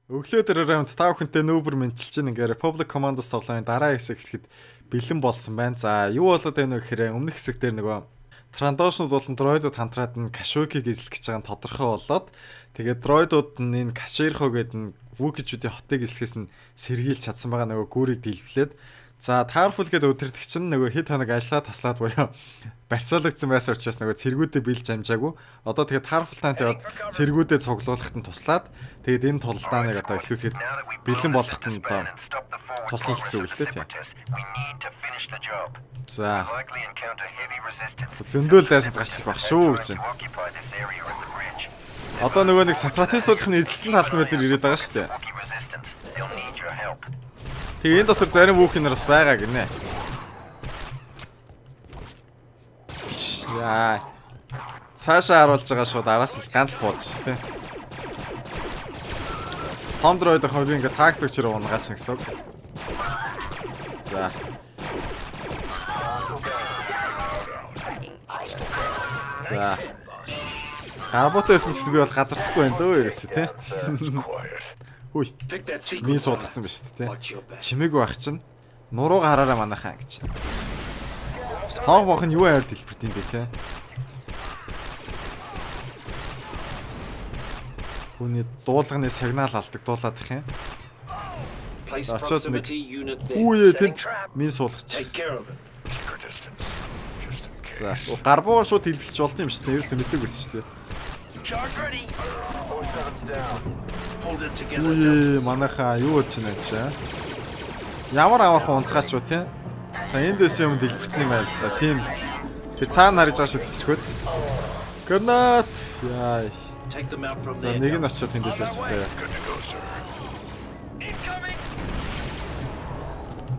Өглөө төрөөрөнд та бүхэнтэй нүүбэр мэнчилж чинь ингээ Republic Commandos тоглоомын дараа хэсэг эхлэхэд бэлэн болсон байна. За юу болоод байна вэ гэхээр өмнөх хэсэг дээр нөгөө Трандошнууд болон дроидууд хамтраад нь Кашуикийг эзлэх гэж байгаа нь тодорхой болоод тэгээд дроидууд нь энэ Каширхо гэдэг нь Вукичүүдийн хотыг эзлэхээс нь сэргийлж чадсан байгаа нөгөө гүүрийг дийлвлээд за Tarful гэдэг өдөртөгч нь нөгөө хэд хоног ажиллаа таслаад буюу барьцаалагдсан байсан учраас нөгөө цэргүүдэд бэлж амжаагүй. Одоо тэгээд Tarful таанд яваад цэргүүдэд цуглуулахад нь туслаад тэгээд энэ тулдааныг одоо эхлүүлэхэд бэлэн болгоход нь одоо туслах гэсэн үг л дээ тийм. За. Зөндөл дайсад гарч ирэх баг шүү гэж байна. Одоо нөгөө нэг сепаратистуудын эзэлсэн талбай дээр ирээд байгаа шүү дээ. Тэгээ энэ дотор зарим вүүхнэр бас байгаа гинэ. Яа. Цаашаа харуулж байгаа шууд араас нь ганц бод шүү дээ. Хондроид хойд ингээ такс өчрөө унгаач гэсэн үг. За. За. Гарботойсэн ч би бол газардахгүй байна дөө ерөөсөө тий. Хүй. Миний суулгацсан ба шүү дээ тий. Чимээгүй байх чинь нурууга хараараа манайхаа гэж. Цаав бох нь юу аяар дэлбэрт юм бэ тий. Хүний дуулганы сигнал алдагдуулаад их юм. Очоод нэг үе тэнд миний суулгач. За, гарбуугаар шууд хэлбэлч болд юм шүү дээ. Ерөөсөө мэддэг байсан шүү дээ. Үе манайхаа юу болж байна ч аа. Ямар амархан унцгаач юу те. Сайн эндээс юм дэлбэрсэн юм байл та. Тийм. Тэр цаана харж байгаа шүү тесрэхөөц. Гранат. Яа. За нэг нь очиод тэндээс яач заяа.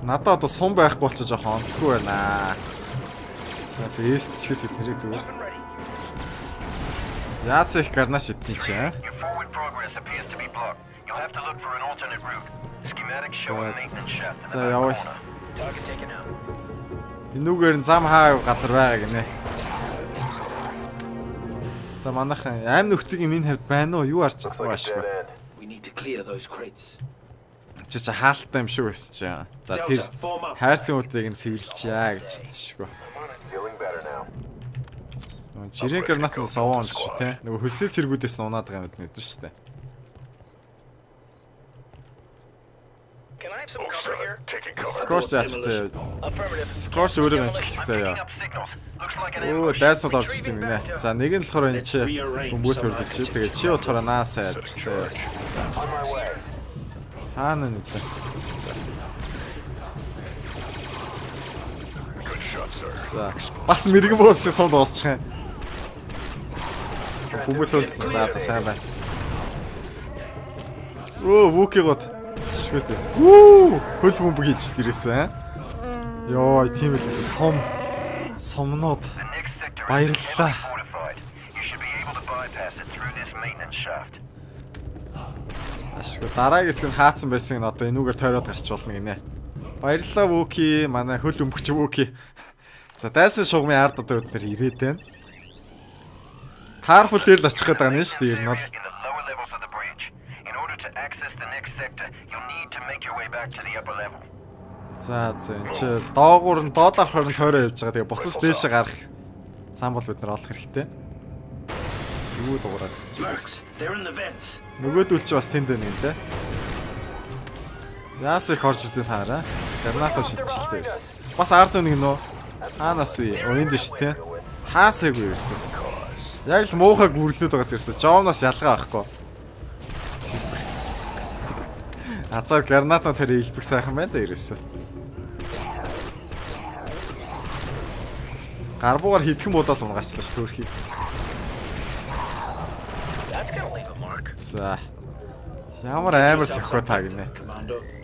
Надад одоо сум байхгүй болчих жоохон онцгүй байна. За эст чигээс нэрийг зүгээр. Яас их гарнаш идтий чи аа. За яваа. Энүүгээр нь зам хаа газар байгаа гинэ. За манайхан аим нөхцөгийн минь хавьд байна уу? Юу арч чадахгүй ашгүй. Чи хаалттай юм шиг байсан чи. За тэр хайрцан үдийг нь цэвэрлчихье гэж ашгүй. Жирийн гранат нь совоон шүү те. Нөгөө хөлсөө цэргүүдээс унаад байгаа юм мэднэ шүү дээ. Скорч яачцээ. Скорч өөрөө амжилттай яа. Оо дайсууд орж ирж байна нэ. За нэг нь болохоор энэ чи бөмбөөс хөргөж чи. Тэгээ чи болохоор наасаа яачцээ. Хаана нүд. За бас мэрэгэн боос шиг сууд уусчих юм. Бөмбөөс хөргөж за сайн байна. Оо вуки гот. Шгүт. Хөл бөмбөг хийж дээрээсэн. Йоо, тийм л үү. Сомнууд. Баярлалаа. Ашгүй дараагийн хэсэг нь хаацсан байсан нь одоо энүүгээр тойроод гарч болно гинэ. Баярлалаа Вуки, манай хөл бөмбөгч Вуки. За дайсан шугамын ард одоо өдөр ирээд байна. Tarful дээр л очих гээд байгаа юм шүү дээ. Ер нь бол За энэ чи доогуур нь доодоох хорон тойроо явж байгаа. Тэгээ буцаж дээшээ гарах зам бол бид нар олох хэрэгтэй. Юу дуурайд. Нөгөөдөл чи бас тэнд байна юм те. Яас их орж ирдэ таараа. Гранато шидчихэлтэй ирсэн. Бас ард нэг нөө. Хаанаас вэ? Энд дэш те. Хаасаагүй ирсэн. Яг л муухай гүрлээд байгаас ирсэн. Жоомноос ялгаа байхгүй. Азар гранато тэр илбэг сайхан байна да ирсэн. Гарбуугаар хитгэн бодоод унгаачлаа ш төөрхий. За. Ямар амар зөхөө та гинэ.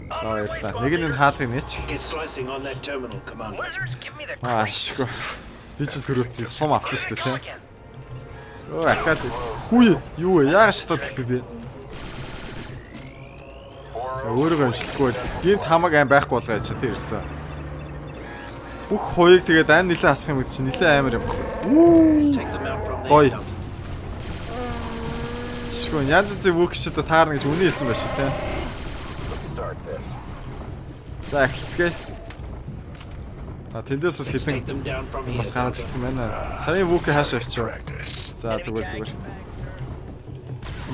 За баярлалаа. Нэг нь хаалгыг нээч. Ашгүй. Би ч төрөөцсөн сум авсан шүү дээ тий. Оо ахаад. Хүү юу вэ? Яагаад шатаад хэлвэ би? За өөрөө амжилтгүй бол гинт хамаг аим байхгүй болгоо чи тэр ирсэн. бүх хоёыг тэгээд ань нилээ хасах юм гэж чинь нилээ амар юм. Take them out from there. Boy. Delta. Шгүй янз бүрийн вүүкшүүд таарна гэж үний хэлсэн байна шүү те. За эхэлцгээе. Тэндээс бас хитэн Take them down from here. бас гараад ирсэн байна. Саяны вүүк хаашаа очив. За зүгээр.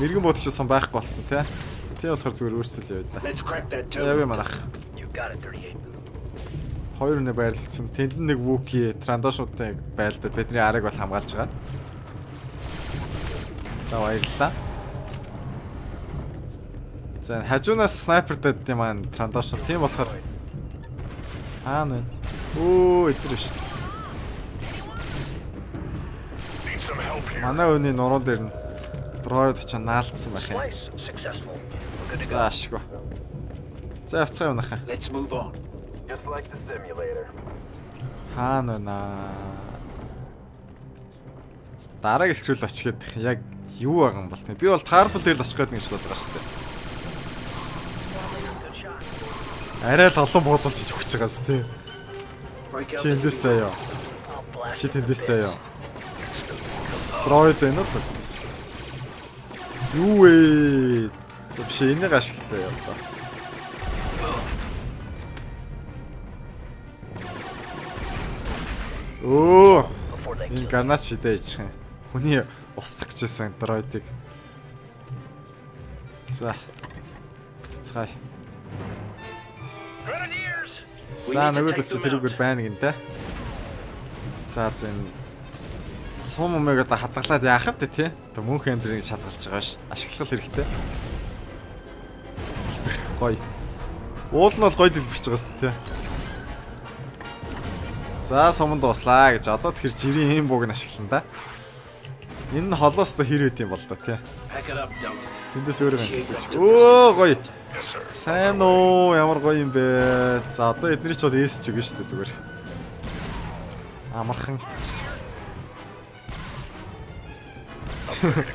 Мэргэн бодчихсон байхгүй болсон те. Тийм болохоор зүгээр өөрсдөө явъя да. Let's crack that За явъя toe. манах. You got it, 38. Хоёр үнэ байрлалсан. Тэнд нэг вүүки трандошуудтай байлдаад бидний арыг бол хамгаалж байгаа. За баярлалаа. За хажуунаас снайпер дээд юм аа трандошууд. Тийм болохоор нэ. Эдгээр биш. Манай өний нуруунд дээр нь дроид очоо наалдсан байх юм. Slice successful. За ашгүй. За явцгаа юунаха. Let's move on. Just like the simulator. Наа. Дараагийн скрүүл очиход яг юу байгаа юм бол тийм. Би бол Tarful дээр л очих гээд нэг шууд байгаа шүү дээ. Арай л олон буудалж өгч байгаас тийм. Break out Чи the эндээсээ ёо. I'll blast Чи тэндээсээ ёо. Дроид байна уу? Юу вэ? За биш энийг ашиглацгаа ёо одоо. before they Энэ гарнаач шидэ ичхэн. Хүний устгах гэжсэн дроидыг. За. Цай. Grenadiers! За нөгөөдөл чи тэрүүгээр байна гинэ. За зэн сум омега да хадгалаад яах вэ те? Тэ мөнх амдрыг хадгалж байгаа ш. Ашиглах хэрэгтэй. Гой. Уул нь бол гой дэлбэрч байгаа сте те. За суманд дуслаа гэж одоо тэр жирийн юм бууг нь ашиглана да. Энэ холоос та хэр үт юм бол да те. Pack it up, Delta. Тэндээс өөрөө амжилтсаж. Гой. Сайн уу ямар гоё юм бэ. За одоо эдний ч бол ээсэж өгнө шүү дээ зүгээр. Амархан.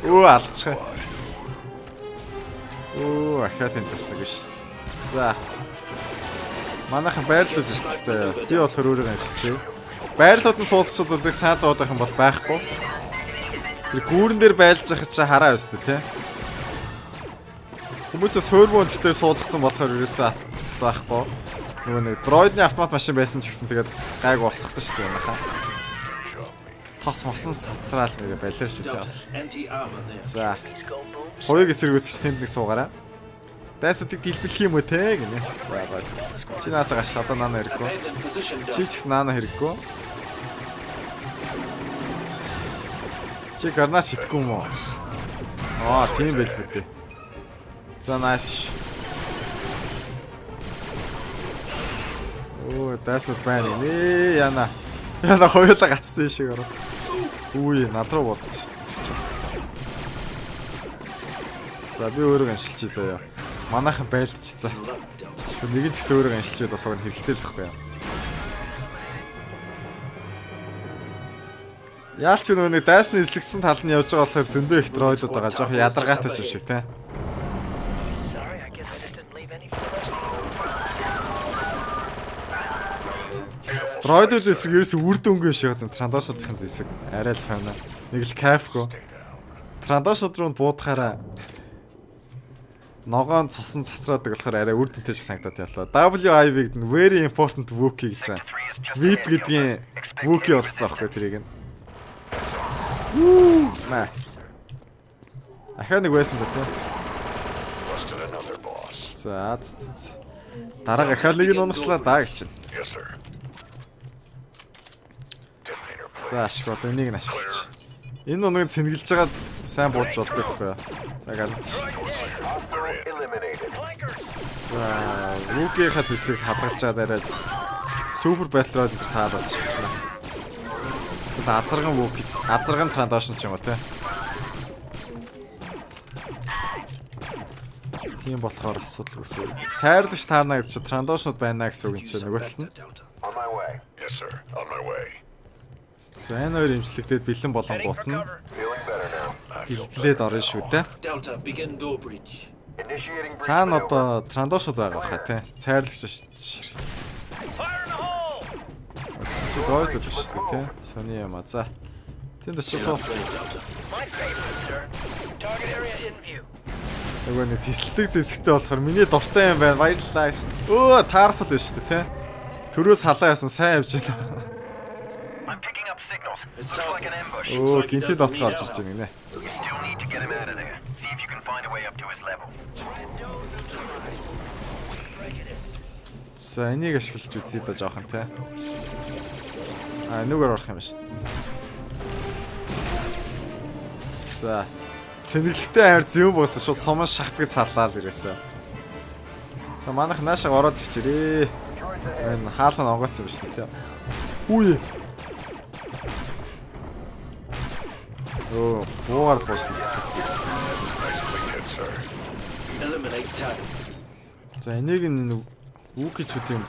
Алдчихаа. Ахаа тэнд туслаг биш. За. Манайхан байрлалд ирчихсэн. Би бол төрөөрөө амжчихъя. Байрлалд нь суулгачдад нэг сайн зоодог юм бол байхгүй. Тэр гүүрэн дээр байлж байхад чи хараа өстэй тий. Хүмүүсээ сервер дээр суулгацсан болохоор ерөөсөө байхгүй. Нөгөө нэг дроидны автомат машин байсан ч гэсэн тэгээд гайг усгацсан шүү дээ манайхаа. Тос мосон цацраал нэрэ балер шүү дээ бас. Anti-armor there. За. Go boom. Хоёуг эсэргүүцч тэнд нэг суугаараа. Дайсуудыг дэлбэлэх юм уу те гинэ. За гоё. Чи наасаа гаш одоо наана хэрэггүй. Abandon position, Чи Delta. ч гэсэн наана хэрэггүй. Чи гарнаач хитгэв юм уу? Тийм байл битээ. За нааш. Дайсууд байна нэ яна. Яна хоёулаа гацсан шиг ороо. Над руу бодож шүү. За би өөрөө амжилчих заяа. Манайхан байлдчихсан. Love, Delta. Нэг ч гэсэн өөрөө амжилчихэд бас уг хэрэгтэй л байхгүй юу? Яалч нөгөө нэг дайсны эслэгдсэн тал нь явж байгаа болохоор зөндөө их дроидууд байгаа. Жоох ядаргаатай юм шиг те. Sorry, I guess I just didn't leave any for the Дроидууд эсрэг ерөөсө үр дүнгүй шиг байгаа трандошуудын зэсэг. Арай л санаа. Нэг л кайфгүй. Трандошууд руу буудахаараа ногоон цосон цацраадаг болохоор арай үр дүнтэй шиг санагдаад яллаа. WIV-г нь very important wookie гэж байна. VIP гэдгийн wookie болгоцсон аахгүй тэрийг нь. Маа. Ахаа нэг байсан да тий. За. Дараа ахаа нэг нь унагчлаа даа гэж чинь. Yes, sir. За ашиг одоо энийг нь ашиглаж. Энэ унагд сэнгэлж байгаа сайн бууж болдог байхгүй юу? За гарч. Eliminated. За, рукийнхаа зүсийг хадгалж чаад арай супер батлроод энэ таалуулж шилнэ. Эсвэл азарган вук, азарган трандошн ч юм уу те. Тийм болохоор асуудал үүсвэ. Сайрлагч таарна гэж чи трандошнууд байна гэсэн үг юм чинь нөгөө талд нь. On my way. Yes, sir. On my way. Сайн хоёр имжлэгдээд бэлэн болон гутна. Feeling better now. Дэлглээд орно шүү те. Delta, begin door breach. Initiating breach Цаана maneuver. одоо трандошнууд байгаа хаа те. Сайрлагч Fire in the hole! чи droid биш шүү дээ, тий. Сони юм аа. За. Тэнд очисоо. My favorite, sir. Target area in view. Нөгөө нэг тесэлдэг зэвсэгтэй болохоор миний дуртай юм байна. Баярлалаа. Өө, таарфал биш шүү дээ, тий. Төрөөс халаа ясан сайн явж байна. I'm picking up signals. Looks like an ambush. Өө, гинтэд отол орж ирж байна гинэ. Still need to get him out of there. See if you can find a way up to his level. За, энийг ашиглаж үзье да жоохон, тий. А, энүүгээр орох юм шүү дээ. За. Цэнэглэгтэй амар зэв буусан шууд суман шахт гэж саллаа л ирээсэ. За, манайх наашаа ороод чичирээ. Энэ хаалхан онгоцсон юм шүү дээ, тий. Үе. Оо, буугаар буусан. Eliminate target. За, энийг нэг үг гэж үт юм.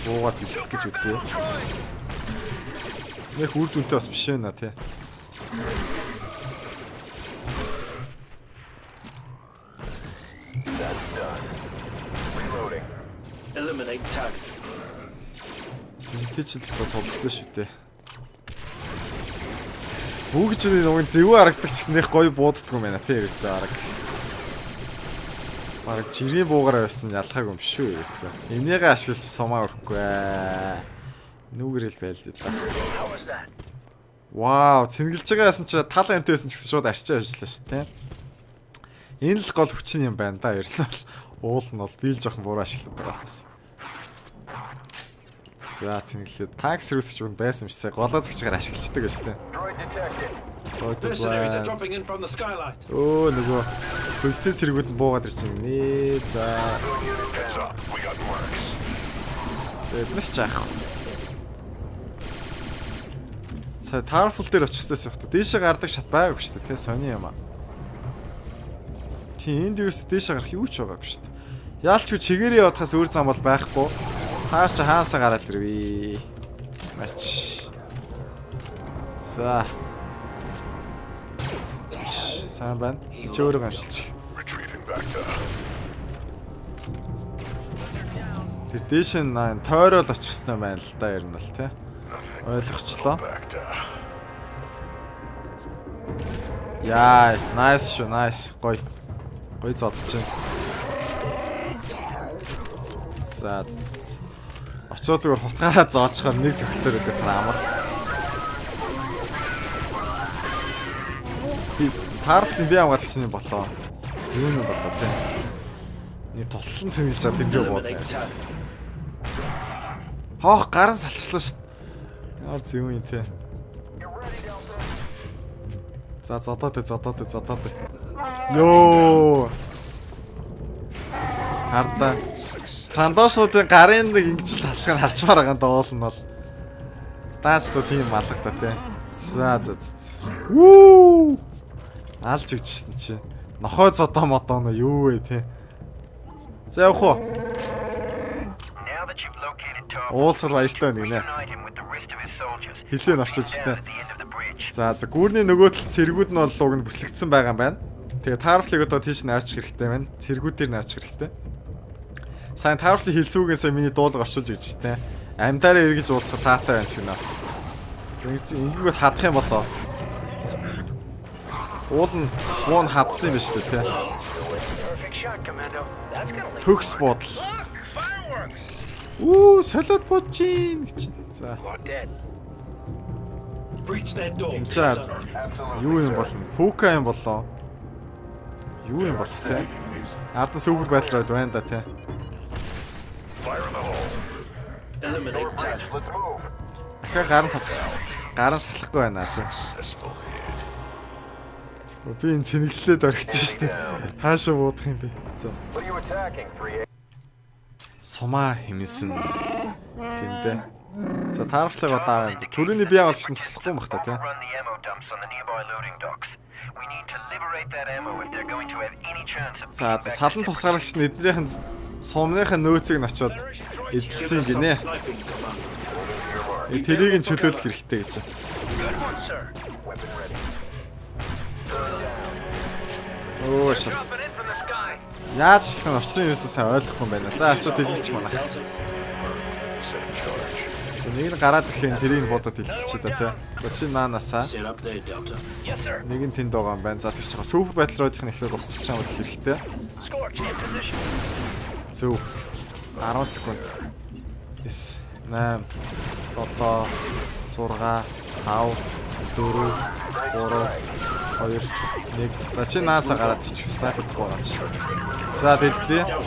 Буугаар бэлтгэх гэж үзье. Нэг үр дүнтэй бас биш ээ наа, тий. Reloading. Eliminate target. Тэч л тоглолтой шүү дээ. Бүгд ч нэг зэвүү харагдаг ч гэсэн их гоё бууддаггүй юм байна тий ерөөсөө арга. Бараг жирийн буугаар байсан ялхаагүй юм шүү ерөөсөө. Энийгээ ашиглаж сумаа өрөхгүй ээ. Нүгэрэл байл дээ та. How was that? Вау, цэнгэлж байгаа ясан чи тал амт байсан ч гэсэн шууд арчаа ажиллаа шүү тий. Энэ л гол хүчин юм байна да ер нь бол. Уул нь бол би л жоохон буруу ашиглаад байгаа бас. За цэнгэлээ такс рүүсч үн байсан юм шиг голоо згчээр ашиглацдаг шүү дээ. Droid detected. Mercenaries are dropping in from the skylight. Өө нөгөө хөлсөө цэргүүд нь буугаад ирж байна нэ. За. Heads up. We got marks. Тэднэс жаах. Сая Tarful дээр очихсоос явахдаа дээшээ гардаг шат байгаагүй шүү дээ, тэ сони юм аа. Тийм энд юус дээшээ гарах юу ч байгаагүй шүү дээ. Яалч чи чигээрээ явахаас өөр зам бол байхгүй. Таар чи хаасаа гараад ирвээ. Мач. За. Сайн байна. Чи өөрөө гамшилчих. Retreating back to. Тэр дээш нь тойрол очихсан байна л да ер нь л тий. Ойлгочлоо. Back to. Яа, nice шүү, nice. Гоё. Гоё зодож байна. За. Очоо зүгээр хутгаараа зоочхоор нэг цогтөр өдөх амар. Би Tarful би хамгаалагч нь болоо. Юу нь болоо тий. Нэг тулсан цэвэлж чад тэмрээ буудна. Хоох гарын салчлаа шүү. Ямар зөв юм тий. За зодоод. Йоо. Харда. Трандошнуудын гарын нэг ингэж тасгыг харчмаар байгаа доол нь бол. Даастай тийм алгата тий. За. Вүү. Алж өгчсэн чи. Нохой зодоо модоо юу вэ тий. За явах уу? Now that you've located Tarful, Уулзал баяртай нэг нэ. reunite him with the rest of his soldiers. Хилээ орчуулжтэй. At the end of the bridge. За гүүрний нөгөө тал цэргүүд нь бол уг нь бүслэгдсэн байгаа юм байна. Тэгээ Tarful-ыг одоо тийш наачих хэрэгтэй байна. Цэргүүдээр наачих хэрэгтэй. Сайн Tarful-ыг хилсүүгээсээ миний дуулга орчуулж гэж тэ. Амьдаараа эргэж уулзах таатай байна шиг наа. Ингээгөө хадах юм болоо. Уул нь буу нь хаддаг юм биш үү тэ. Perfect shot, Commando. That's gonna leave. Төгс бодол. Look, fireworks. Үу солиод бодчих гэж. За. Dead. Breach that door. Чаар. Absolutely. Юу юм болно? Хүүка юм болоо. Юу юм бол тэ? Ардан супер байдлаад байна да тэ. Fire in the hole. Eliminate target. Let's move. Ахаа гарын салахгүй байна тэ. Successful hit. Би энэ цэнэглэлээд орчихсон шүү дээ. Хаашаа буудах юм бэ? За. What are you attacking? 3A. Сумаа хэмнэсэн. Тэндээ. За Tarful-ыг одоо төрөний бие авалч нь туслахгүй юм бах та тий. Run the ammo dumps on the nearby loading docks. We need to liberate that ammo if they're going to have any chance of За beating back салан the тусгаарлагч нь эднийхэн сумныхын нөөцийг нь очиод эзэлсэн гинэ. Sniping command. Тэрийг нь чөлөөлөх хэрэгтэй гэж. Good one, sir. Weapon ready. Оо шал. Dropping in from the sky. Яаж члах нь очрын ерөөсөө сайн ойлгохгүй юм байна. За очиод хэлбэлчих манайх. Set in charge. Нэг нь гараад ирэхэд тэрийг нь бодоод хэлчихэ да тий. За чи наанасаа. Set up there, Delta. Yes, sir. Нэг нь тэнд байгаа юм байна. За тэр чинь супер батлроодын эхлээд устгах чамд хэрэгтэй. Scorch in position. Зөв. 10 секунд. 9 8 7 6 5 4 3 2 1. За чи наасаа гараад ичих снайпер байгаа юм чи. За дэлглээ. Delta,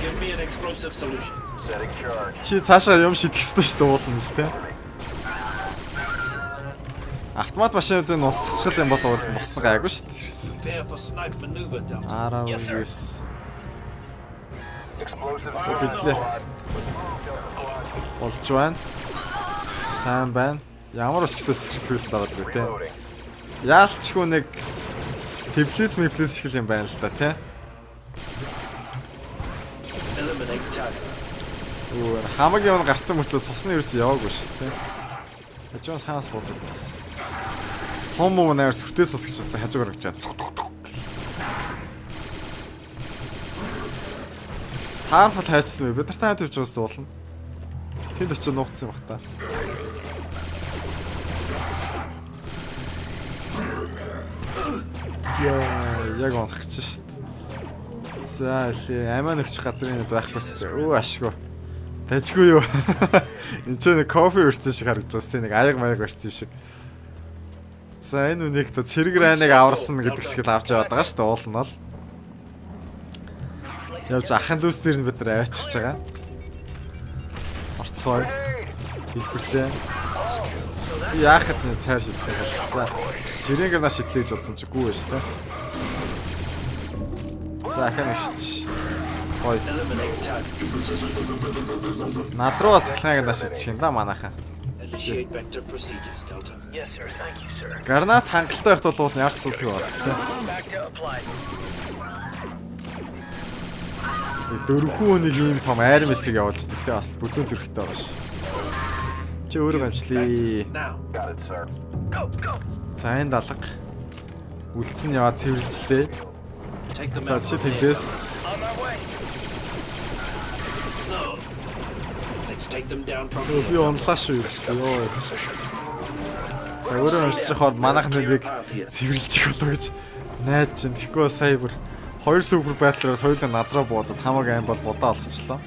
give me an explosive solution. Setting charge. Чи цаашаа юм шидэх ёстой шүү дээ уулна л те. Автомат машинуудыг устгахчл юм бол босдог айгу шүү дээ. Prepare for snipe maneuver, Delta. 19 Explosive За дэлглээ. Болж байна. Сайн байна. Ямар өчтөд сэтгэл байгаад вэ те. loading. Яалчгүй нэг теплиц мэплиц шиг юм байна л да тий. Eliminate target. Өөр хамаг юм гарцсан мөртлөө цусны ерөөс яваагүй шүү дээ. Хажуун саас бодод бас. Сум муу нээр сүртээс сасгаж хажуугаар гэж чад. Таарфал хайчсан бэ? Бид нар таа тавьж байгаас дуулна. Тэнд очиж нуугдсан юм бах та. Яг онхож шít. За илээ амиа нөхчих газрын байхгүй шүү дээ. Өө ашгүй. Тажгүй юу. Энд ч нэг кофе өрцөн шиг харагдаж байна. Нэг аяг маяг өрцөн юм шиг. За энэ үнийг та цэрэг райныг аварсан гэдэг шиг л авч яваад байгаа шүү дээ. Уулна л. Явж ахын дүүс дээр нь бид нар аваачихж байгаа. Орцгой. Дэлбэрлээ. Яах гэдэг цайр шидсэн бол. За жирэнгээр наш шидлээж бодсон чи гүү байж та. За ахын шидэж. Гой. Eliminate target. Над руу бас ахлахыг наш шидэж юм да манайхан. Initiate vector procedures, Delta. Yes, sir. Thank you, sir. Гарнат хангалттай байхад бол ямар ч асуудалгүй бас тий. Back to applied. Дөрвөн нэг ийм том айр мэсрийг явуулж тий бас бүдүүн зөрхтэй байгаа ш. Чи өөрөө гамчлаа. Now. Got it, sir. Go, go. За энэ далга. Үлдсэн яваад цэвэрлжлээ. Take them За out чи from there. тэндээс On my way. No. Let's take them down from би here. унлаа шүү гэсэн ёо. За өөрөө уншиж хахад манайх нэгийг цэвэрлчих болоо гэж найд чинь тэгэхгүй сая бүр хоёр супер байтлаар хоёулаа надраа буудаад хамаг аим бол будаа олгочлоо.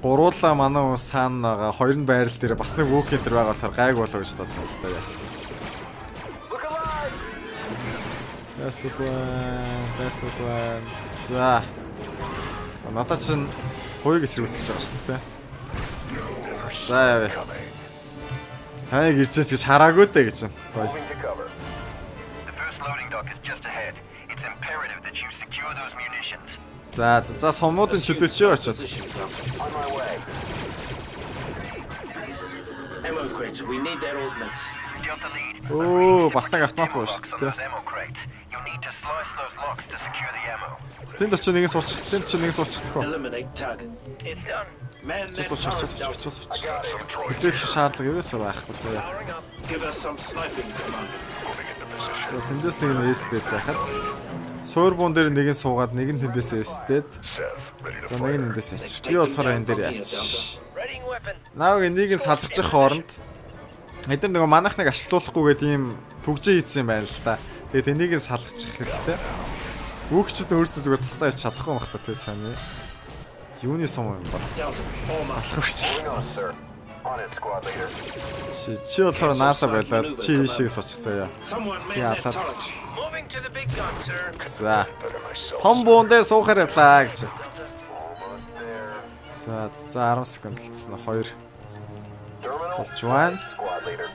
Гуруулаа манай хүмүүс цаана байгаа хоёр нь байрал дээр бас нэг вүүк энэ байгаа болохоор гайг болоо гэж бодсон л да яа. Тэсэдвэн. За. Надад чинь хоёуг эсрэг үсгэж байгаа шүү дээ. За яа. Хаяг ирчээч гэж хараагүй дээ гэж байна. Гоё. Moving to cover. The first loading dock is just ahead. It's imperative that you secure those munitions. За сумуудын чөлөөчөө очоод. Position, Delta. On my way. Ammo crates. We need their ordnance. Delta lead. Оо, бас нэг автомат Ammo байна locks шүү on дээ. those ammo crates. You'll need to slice those locks to secure the ammo. Тэнд очиж нэгэн суучих. Тэнд очиж нэгэн суучих төхөө. Eliminate target. It's done. Man Чи that суучих, чи turret, суучих, Delta. чи суучих. Үлээх шаардлага ерөөсөө байхгүй заяа. Powering up. Give us some sniping, Commander. За тэндээс нэг нь эстэд байхад суур буун дээр нэг нь суугаад нэг нь тэндээс эстэд. За нэг нь эндээс яач. Би болохоор энэ дээр яач. Readying weapon. Нааг энийг нь салгарчих хооронд эдгээр нөгөө манайхныг ашиглуулахгүйгээд ийм түгжээ хийсэн юм байна л да. Тэгээд энийг нь салгачих хэрэгтэй. Үүгчд өөрсдөө зүгээр сасаа хийж чадахгүй байх та тий сайн. Юуны сум юм бол. Delta. Form up. Салхагч. Hang on, sir. On it, squad leader. Чи болохоор нааса байлаад чи ийшээ суучих заяа. Someone man Би that алаад turret. чи. Moving to the big gun, sir. За. Том буун дээр суухаар явлаа гэж. Almost there. За 10 секунд болцсон. 2 Terminal. болж байна. Squad leader.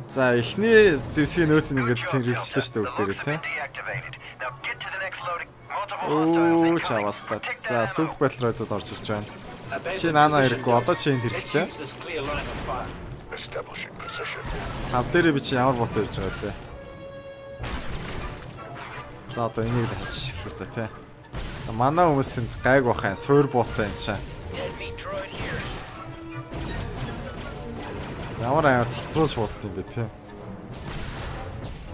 За эхний зэвсгийн нөөц нь ингээд сэргэлжлээ шүү дээ The бүгд locks have тий. been deactivated. Now get to the next loading. Multiple hostiles Оо incoming. чаваастаа. Protect За that ammo. сүп батлруудад орж ирж байна. Abandon Чи наана position, хэрэггүй. Одоо чи энд Let's хэрэгтэй. use this clear line of fire. Establishing position. Тав дээр би чи ямар бот явж байгаа лээ. За одоо энийг л авчих шиглээ да тий. Манай хүмүүс тэнд гайг бахаа суур буутай юм чаа. Deadbeat droid here. Ямар аяар цацруулж буудсан юм бэ тий.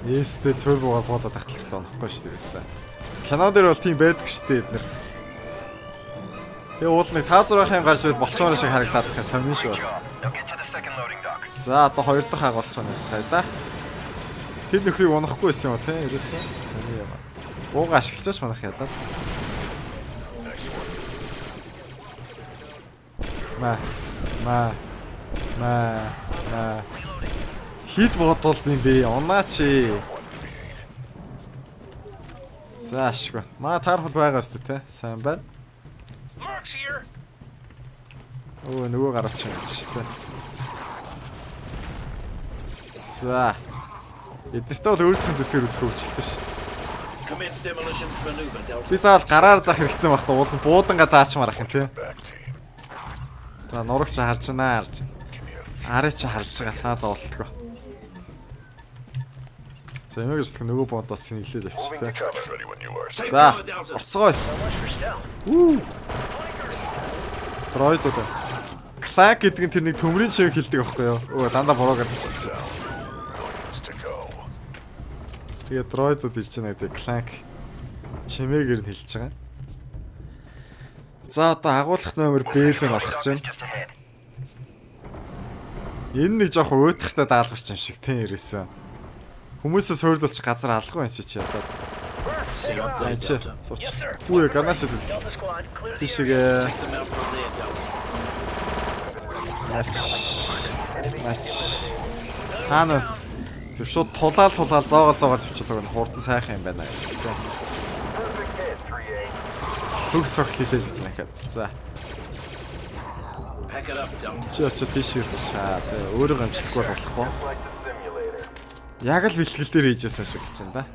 Ээстэй суур буугаар буудаад тахтлах онохгүй шүү дээ гэсэн. Кино дээр бол тийм байдаг шүү дээ эднэр. Тэгээ уул нэг 5-6-ын гарч ирэл болчоор шиг харагдаад их сонин шүү бас. Now get to the second loading dock. За одоо хоёр дахь агуулах нь сая да. Тэр нөхрийг унахгүй байсан юм тий ерөөсөн. Сони юм. Бууга ашиглаж манах ядаад. Ма. Хит бодолд юм бэ? Унаач. За ашгүй. Маа таархал байгаа шүү дээ, сайн байна. Mark's here. Өө нөгөө гараач юм шүү дээ. За. Эднэртээ бол өөрсдийн зүсгээр үзэх хөвчлөлтөө шүү дээ. Commence demolition maneuver, Delta. Би заавал гараар заах хэрэгтэй байх та уулын бууданга заачмаар ах юм тий. За нурагч харж байна. Арай чи харж байгаа саа зовлтгоо. За юм гэж нөгөө буунд бас нэглээд авчихтай. За урцгой. Троидод. Клак гэдэг нь тэр нэг төмрийн чив хилдэг байхгүй юу? Өө дандаа буруу гардаг шүү дээ. Тэгээ дроидууд ирж байна гэдэг клак чимээгээр нь хэлж байгаа. За одоо агуулгах номер Б-ийг орох гэж байна. Энэ нэг жоох уйтгартай даалгавч юм шиг тийм ирээсэн. Хүмүүсээс хойрлуулчих газар алга байна чи одоо. За чи сууч. Үе гарнаш All the хэлсэн. squad, clear the Тийшээ Them out from there, Delta. Нач. Хаана зөв шууд тулаал зоогоо төвчлөг нь хурдан сайхан юм байна гэсэн тийм. Төгс сох хийлээ гэж нэхэд. За. Pack it up, Delta. Чи очиж тийшээ суучаа. За өөрөө амжилтгүй болохгүй. Яг л бэлтгэл дээр хийжсэн шиг гэж байна да.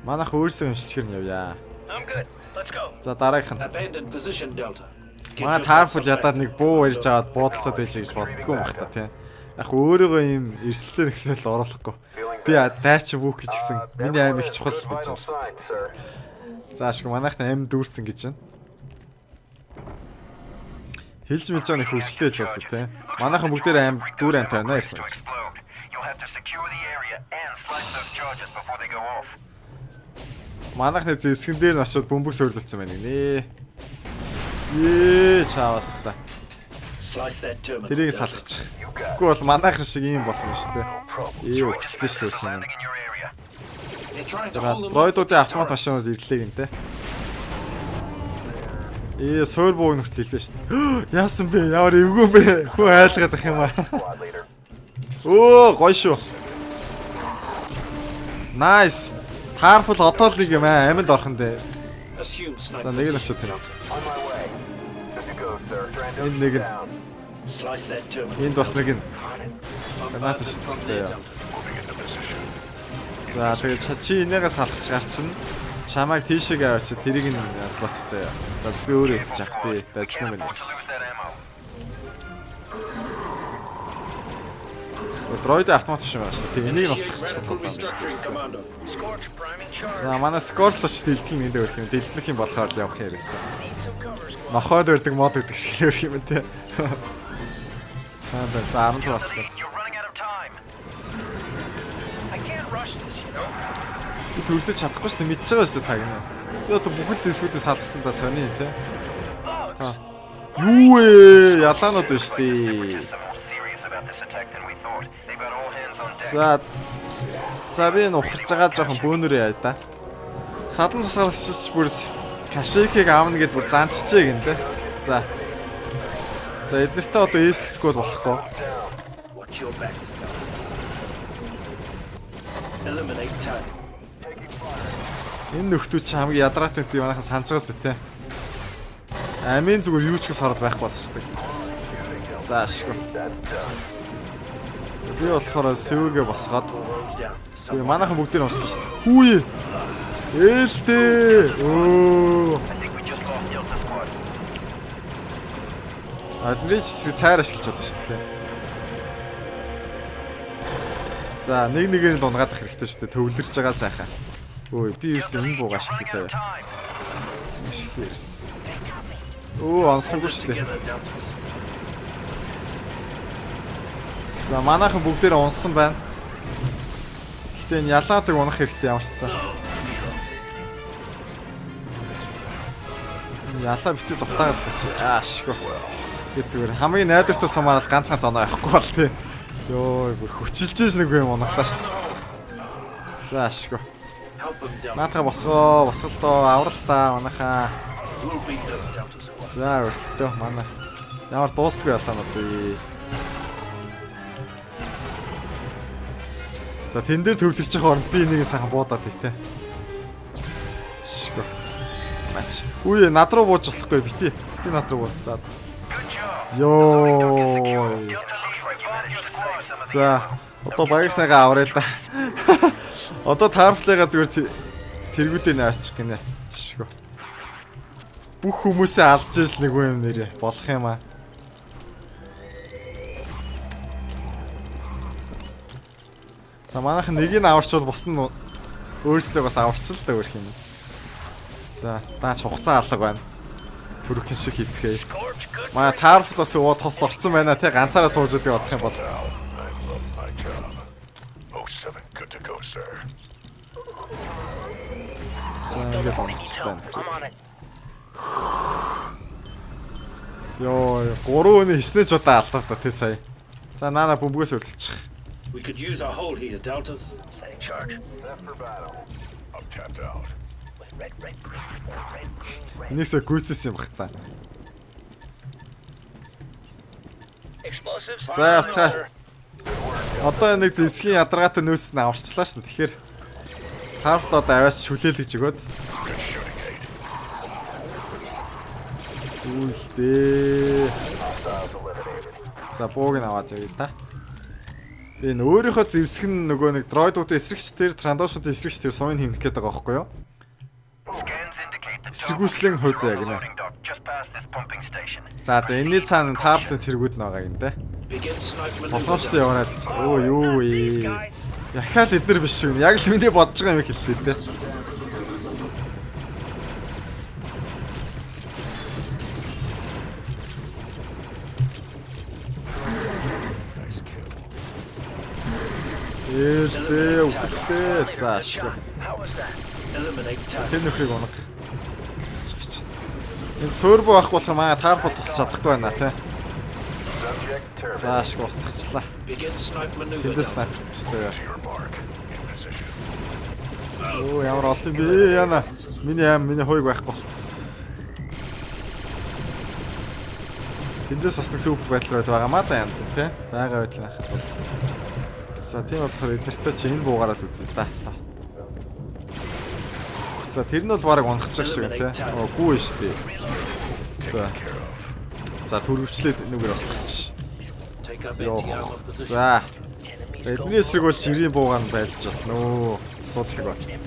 Манайх өөрсдөө амжилтгэр нь явъя. I'm good. Let's go. За дараагийнх нь. Abandoned position, Delta. Маа таарфул ядаад нэг буу ирж аваад буудалцаад байж гэж боддгоо юм бах та тийм. Яг өөрийгөө юм эрсэлтэй нэгсэл оруулахгүй. Би дайч бүх гэж гисэн. Миний аим их чухал гэж байна. За ашгүй манайх аим дүүрсэн гэж байна. Хэлж мэлж байгаа нэг хөвчлээ гэж байна тийм. Манайхан бүгдээр аим дүүр амтай байна их байна. You'll have to secure the area and slice those charges before they go off. Манайхны зэвсгэн дээр нь очиод бөмбөг сөөрлөлдсөн байна нэ. Чаавас та. Slice that terminal. Тэрийг Delta. салгачих. Үгүй бол манайхан шиг ийм болно шүү дээ. Өвчлээ шүү дээ. Landing in your area. They're trying to За hold them дроидуудын up. автомат машинууд ирлээ гэнтэй. Суур бууг нүртэл хэлбэ шүү дээ. Яасан бэ? Ямар эвгүй бэ? Хөө айлгаад ах юм аа. Оо гоё шүү. Nice. Таарфул одоо л нэг юм аа. Аминд орхон дээ. Assume За sniper. нэг нь очиод тийм. On my way. Good to go, sir. Энд нэг нь. Slice that terminal. Энд бас нэг нь. Bombard Гранат from шидчихсэн there, яа. Delta. За тэгээ чи энийгээ салгач гарчин. Чамайг тийшээгээ авчид тэрийг нь яслаач заяа. За би өөрөө эзэж авах тий. Дажгүй мэн ирсэн. Lose that ammo. Дроид автомат биш юм байна шүү дээ. Энийг нь устгах чадвар юм шүү дээ. Commando. Scorch prime and charge. За манай скорлоч дэлгэх юм дээр өрх юм. Дэлгэх юм болохоор л явах хэрэгсэн. Need some cover, squad. Нохоод өрдөг мод гэдэг шиг л өрх юм тий. Сайн байна. За 16 бас байна. You're running out of time. I can't rush this, you know? Би төрлөж чадахгүй шүү дээ. Мэдж байгаа шүү дээ та гинэ. Би одоо бүхэл зэвсгүүдээ салгацсан та сони тий. Та. Юу ээ? Ялаанууд байна шүү дээ. Some more serious about this attack than we thought. They've got all hands on deck. За би энэ ухарч байгаа жоохон бөөнөр яа да. Садан тусгаарлалч бүрс кашикийг аавна гэд бүр занчжээ гэнтэй. За. За эднэртээ одоо эсэлцгүй болохгүй. Watch your back, Delta. Eliminate target. Энэ нөхдүүд чи хамгийн ядраатай гэдэг манайхан санаж байгаас тэ. Амийн зүгээр юу ч гэс хараад байхгүй болчихдаг. За ашгүй. За би болохоор сэвэгээ босгоод Roads down. би манайхан бүгдийг уншлаа шүү дээ. Хүүе. Ээлтэй. Оо. I think we just lost Delta squad. Адмирч зэрэг цайр ашиглаж байна шүү дээ. За нэг нэгээр л унгаадах хэрэгтэй шүү дээ. Төвлөрж байгаа сайхан. Өө би ерөөсөн энэ бууг ашиглах заяа. Time. Ашиглах ерөөс. Оо онсонгүй шүү дээ. Together, Delta. За манайхан бүгдээр унсан байна. Гэтэ энэ ялаадаг унах хэрэгтэй ямар ч сан. Ялаа битээ зогтаагаад л чи. Аашгүй. Би зүгээр хамгийн найдвартай сумаар л ганцхан соноо явахгүй бол тий. Йоо, бүр хүчилж ш нэг юм унаглаа ш. За ашгүй. Help him down. Наатаа босголтоо авралтаа манайхаа. We'll beat them down to some. За өртөө манай. Ямар дуустгүй ялаа нүдээ. За тэн дээр төвлөрч байгаа оронд би нэг сайхан буудаад тий. Ашгүй. Мач. Үе над руу бууж болохгүй бити. Бити над руу бууд. За. Йоо. За одоо багийнхнаагаа авраа да. Одоо таарфлыгаа зүгээр цэргүүдээ наачих гинэ. Шишгөө. Бүх хүмүүсээ алж иж нэг юм нэрээ болох юм аа. За манайх нэг нь аварчвал бус нь өөрсдөө бас аварчил та өрх юм. За даач хугацаа алга байна. Төрөх шиг хийцгээе. Маа таарфлаас ууд тос орцсон байна те ганцаараа сууж идэг бодох юм бол. Ингээд онцтой. Йоо, 3 өний хийснэ ч удаа алдав та тий сая. За наана бөмбөгөөс өрөлчих. We could use our hold here, Deltas. Setting charge. Set for battle. I'm tapped out. Red. Энийсээ гүйцэс юм бах та. Explosives. За. Одоо нэг зэвсгийн ядаргаатай нөөс нь аварчлаа шнэ. Тэгэхээр таарфл одоо аваас шүлээл гэж өгөөд. Үлдээ. За бууг нь аваад явъя да. Энэ өөрийнхөө зэвсэг нь нөгөө нэг дроидуудын эсрэгч тэр трандошуудын эсрэгч тэр сувын хийнэх гээд байгаа байхгүй юу? Сэргүүслийн хувь заяа гинэ. За энэний цаана таарфлын цэргүүд нь байгаа юм да. Болгоомжтой яваарай л гэж. Өө юу вэ? Яхаа л эднэр биш шүү. Яг л миний бодож байгаа юм хэллээ дээ. Ээлдээ үхэлтэй зааш. Eliminate target. Тэр нөхрийг унаг. Энэ сөрбө авах болохоор маа таарфл тусч чадахгүй байна тий. Зааш устгачлаа. Begin snipe maneuver. Тэндээс снайперч заяа. Оо ямар олон би яна. Миний хойг байхгүй болцсон. Тэндээс бас нэг супер байдлаар байгаа маа да янз тий. Бага байдлаа хахад бол. За тийм болохоор эднэртэй чи энэ буугаараа л үзье да. За тэр нь бол бараг унахчих шиг байна те. Оогүй шүү дээ. За төрөвчлээд нүгээр ослогч. Take up empty ammo position. За. За эдний эсрэг бол жирийн буугаар нь байлж болно. Асуудалгүй байна.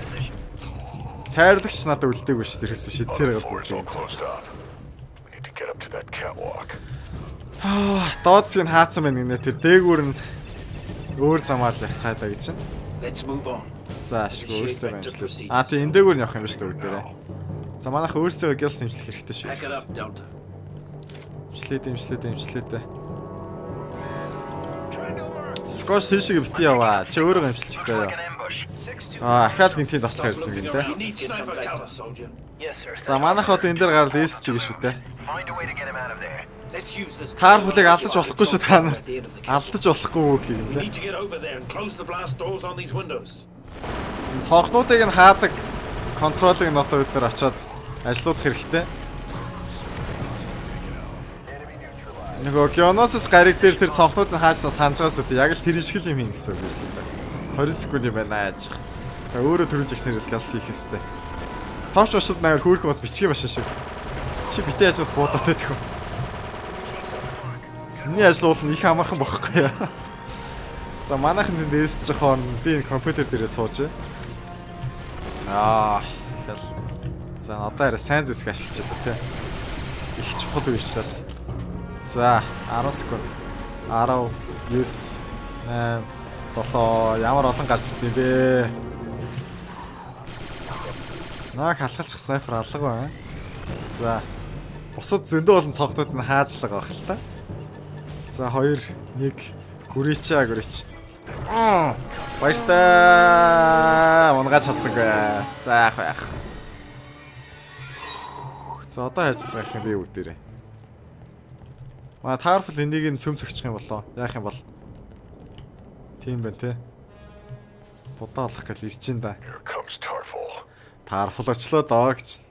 Цайрлагч надад үлдээгүй шүү дээ. Тэрээс шидсээр гал бүгд. Додсгийн хаацсан байна гинэ тэр дээгүүр нь өөр замаар л сайдаа гэж чинь. Let's move on. За ашгүй өөрсдөө амжилт. Тийм энэ дээгүүр нь явах юм шүү дээ бүгдээрээ. За манайх өөрсдөө гялс имжлэх хэрэгтэй шүү. Pack it up, Delta. Имжлээд. Скош тийшээ бити яваа. Чи өөрөө имжлчих заяа. Ахаал гинтийн дотлох ярьж байгаа юм дээ. You need sniper cover, soldier. Yes, sir. За манайх одоо энэ дээр гарал эсч чиг шүү дээ. Find a way to get him out of there. Let's use this. Таарфлыг алдаж болохгүй шүү та нар. At the end of the cable. Алдаж болохгүй үг юм We дээ. need to get over there and close the blast doors on these windows. Цонхнуудыг нь хаадаг контролыг нь одоо бид нар очиод ажиллуулах хэрэгтэй. Нөгөө Геоносис гариг дээр тэр цонхнууд нь хаажсан санджаас үү яг л тэр ишгэл юм хийн гэсэн үг юм да. 20 секунд юм байна яаж. За өөрөө төрүүлж ирснээр л галс хийх хэрэгтэй. Товч ушид навэр хөөрхөн бас бичгийн машин шиг. Чи битээ ажаас буудаад байдаг. Миний ажил бол их амархан бохгүй яа. За манайхан тэндээс жоохон би компьютер дээрээ сууж. Хэл. За одоо арай сайн зүсг ашиглаж байгаа тий. Их чухал үе учраас. За 10 секунд. 10 9 8 7 ямар олон гарч ирд юм бэ? Наа халахалчих снайпер алга байна. За бусад зөндөө болон цогтууд нь хаажлага баг л та. За 2 1 гүрийч. Баяртай. Унгаж чадсангүй. За яах вэ? За За одоо хайж цаах юм би бүгдээрээ. Маа таарфл энийг нь цөм зөгчих юм болоо. Яах юм бол? Тийм байна те. Будаа олох гэж ирж ин да. Here comes Tarful. Таарфл очлоо доо гэж.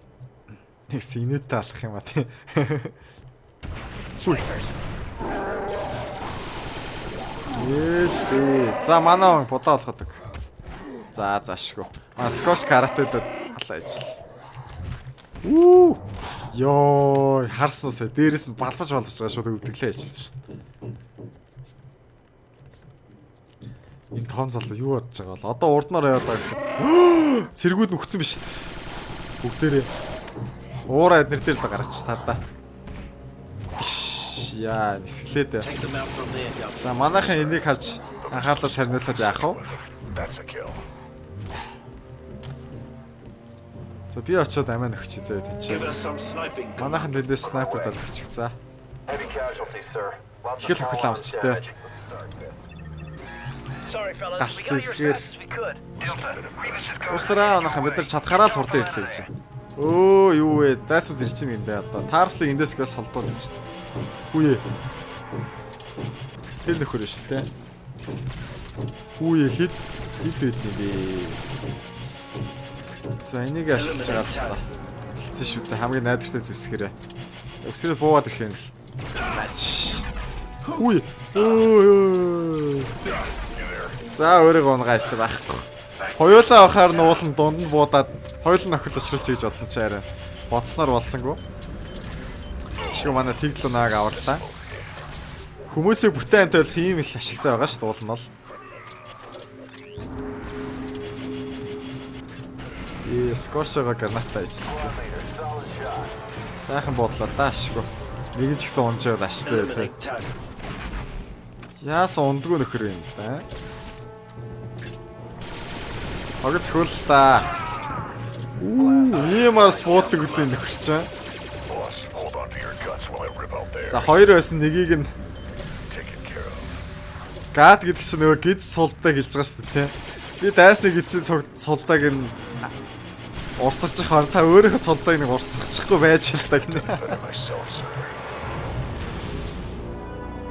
Нэг синэтэй алах юм а тий. Ээлтэй. За манай будаа олоход. За заашгүй. Скотч каратэд алаа ижил. Йоо, харсан усаа дээрээс нь балбаж болгож байгаа шууд өвдөглөө ажиллаж шин. Энэ тоон залуу юу бодож байгаа бол одоо урднаар яваад байгаа гэхэд цэргүүд нөхцөн биш. Бүгдээрээ уураа эднэр дээр гаргач тардаа. Яа, нисгэлээд. Take them out from there, Calvin. За манайхан энийг харж анхаарлаа сарниулаад яах вэ? That's a kill. За би очиод амиа нөхчих зөө тийч. Give us some sniping. Манайхан тэндээс снайпер татчих. За. Heavy casualties, sir. Lots Их л of охин fallout амсчтай. damage. Sorry, fellas. We Галцсан got here as эсгээр. fast as we could. Delta, Revis is going. Ууслараа манайхан бид нар чадхаараа л хурдан ирлээ гэж. Өө юу вэ? Дайсууд ирж чинь гиндэ одоо. Таарфлыг эндээс гал солдуул гэж. Хүүе. Тэр нөхөр шүү дээ. Хүүе хэд байд юм бэ? За энийг ашиглаж байгаа л та. Сэлцэн шүү дээ. Хамгийн найдвартай зэвсгэрээ. Зэвсгэрээ буугаад ирэх юм л. Нач. Үе. За өөрийгөө унгайсан байхгүй. Хоёулаа авахаар нуулан дунд нь буудаад хоёулын нөхөл өчрөж гэж бодсон чи арай бодсноор болсонгүй. Шиг манай тэгл унааг аварлаа. Хүмүүсийг бүтээн амтал ийм их ашигтай байгаа шүү дуулна бол. Скоршого граната ажиллаа. Сайхан бодлоо даашгүй. Нэг ч гэсэн унжаад аштай тий. Eliminate target. Яасан ундгүй нөхөр юм да. Огц хөл та. Иймээс буудаг үгүй нөхөр чинь. Boss, hold on to your guts while I rip out there. За хоёр байсан нэгийг нь Taken care of. гад гэдэг чинь нөгөө гиз сулдаг хэлж байгаа шүү дээ тий. Би дайсан гизээ сулдаг нь урсгачих хор та өөрийнхөө цолдыг нэг урсгачихгүй байж л та гинэ. Better myself,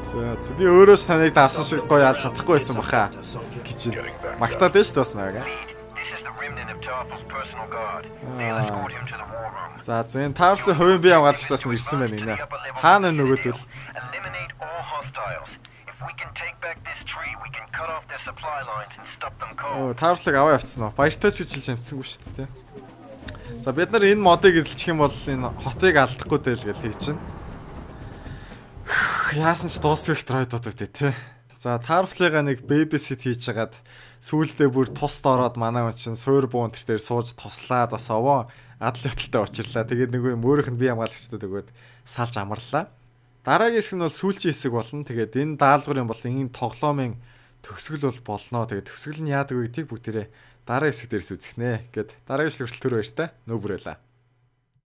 sir. За би өөрөө ч таныг даасан шиг гоё ялж чадахгүй байсан баха гэж магтаад байж шүү дээ бас нэг. This is the remnant of Tarful's personal guard. They'll escort him to the war room. За зэн таарфлын хувийн бие хамгаалагчдаас нь ирсэн байна гинэ. Хаана нөгөөдөл Eliminate all hostiles. If we can take back this tree, we can cut off their supply lines and stop them cold. таарфлыг аваа явцсан уу? Баяртай ч гэж хэлж амтсангүй шүү дээ. За бид нар энэ модыг эзэлчих юм бол энэ хотыг алдахгүй дээ л гэж хэлж чинь. Яасан ч дуусах троидууд үтэй тий. За таарфлыгаа нэг бэбисит хийж хагаад сүүлдээ бүр тусд ороод манай хүн чинь суур буун тэр дээр сууж туслаад бас овоо адал явталтай учирлаа. Тэгээд нэг юм өөрийнх нь бие хамгаалагчдад өгөөд салж амарлаа. Дараагийн хэсэг нь бол сүүлчийн хэсэг болно. Тэгээд энэ даалгаврын бол энэ тоглоомын төгсгөл бол болно. Тэгээд төгсгөл нь яадаг вэ гэдгийг бүгдээрээ дараа хэсэг дээрс үзэх нэ гэд дараагийн шилжилт төр баяртай нөөбрөөлаа.